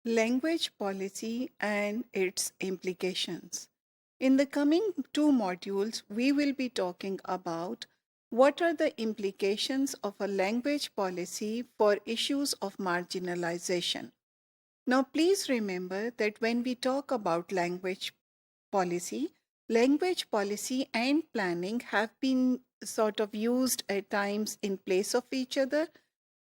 language policy and its implications. In the coming two modules, we will be talking about what are the implications of a language policy for issues of marginalization. Now, please remember that when we talk about policy, language policy and planning have been sort of used at times in place of each other,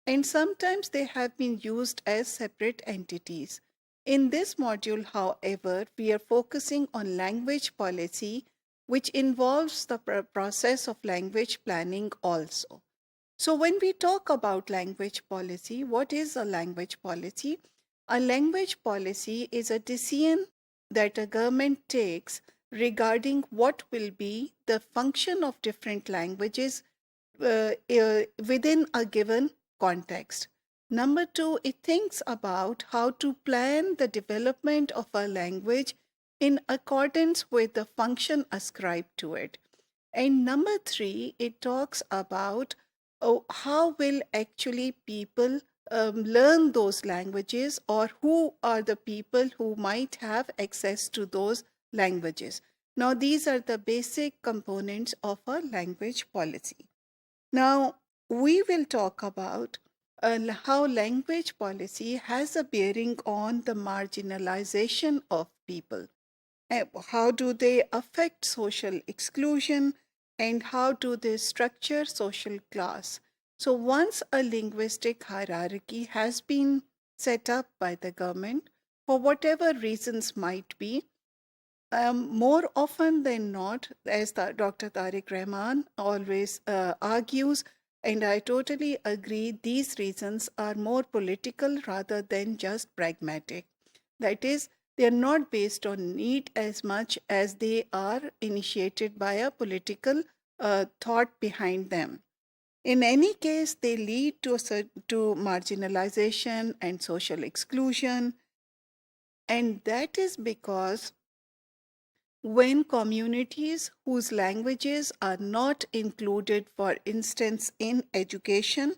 and sometimes they have been used as separate entities. In this module, however, we are focusing on language policy, which involves the process of language planning also. So when we talk about language policy, what is a language policy? A language policy is a decision that a government takes regarding what will be the function of different languages within a given context. Number two, it thinks about how to plan the development of a language in accordance with the function ascribed to it. And number three, it talks about how will actually people learn those languages, or who are the people who might have access to those languages. Now, these are the basic components of a language policy. Now, we will talk about how language policy has a bearing on the marginalization of people. How do they affect social exclusion, and how do they structure social class? So once a linguistic hierarchy has been set up by the government, for whatever reasons might be, more often than not, as Dr. Tariq Rahman always argues, and I totally agree, these reasons are more political rather than just pragmatic. That is, they are not based on need as much as they are initiated by a political thought behind them. In any case, they lead to marginalization and social exclusion, and that is because when communities whose languages are not included, for instance, in education,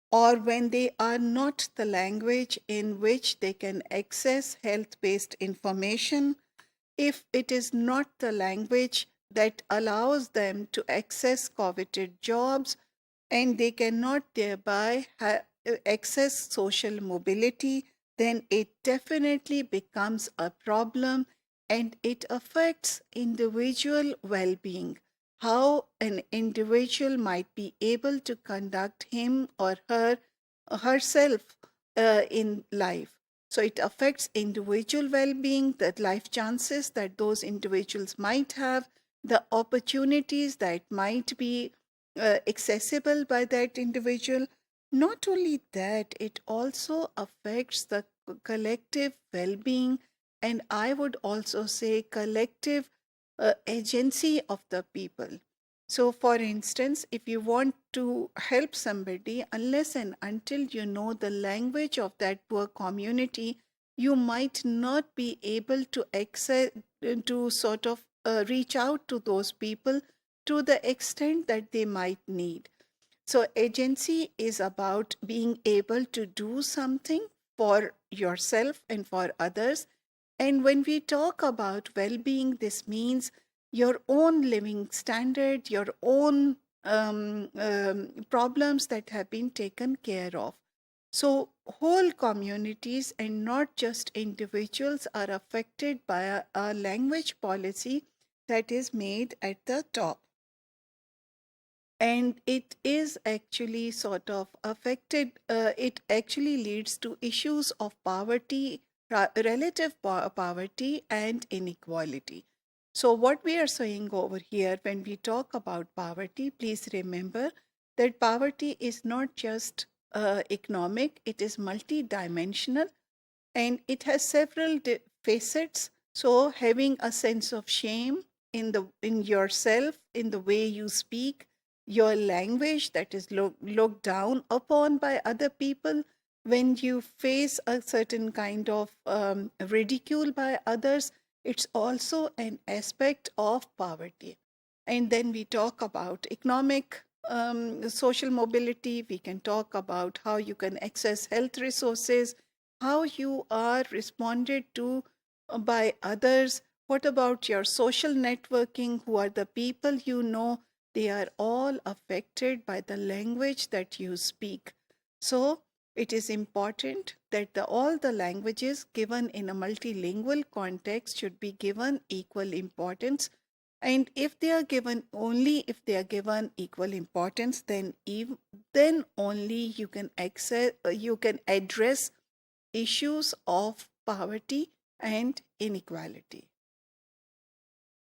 or when they are not the language in which they can access health-based information, if it is not the language that allows them to access coveted jobs, and they cannot thereby access social mobility, then it definitely becomes a problem, and it affects individual well-being, how an individual might be able to conduct him or herself in life. So it affects individual well-being, the life chances that those individuals might have, the opportunities that might be accessible by that individual. Not only that, it also affects the collective well-being, and I would also say collective agency of the people. So for instance, if you want to help somebody, unless and until you know the language of that poor community, you might not be able to reach out to those people to the extent that they might need. So agency is about being able to do something for yourself and for others. And when we talk about well-being, this means your own living standard, your own problems that have been taken care of. So whole communities and not just individuals are affected by a language policy that is made at the top. And it is actually sort of affected, it actually leads to issues of poverty, relative poverty and inequality. So what we are saying over here when we talk about poverty, please remember that poverty is not just economic, it is multidimensional, and it has several facets. So having a sense of shame in yourself, in the way you speak, your language that is looked down upon by other people, when you face a certain kind of ridicule by others, it's also an aspect of poverty. And then we talk about economic social mobility. We can talk about how you can access health resources, how you are responded to by others. What about your social networking? Who are the people you know? They are all affected by the language that you speak. So it is important that all the languages given in a multilingual context should be given equal importance. And if they are given, only if they are given equal importance, then only you can address issues of poverty and inequality.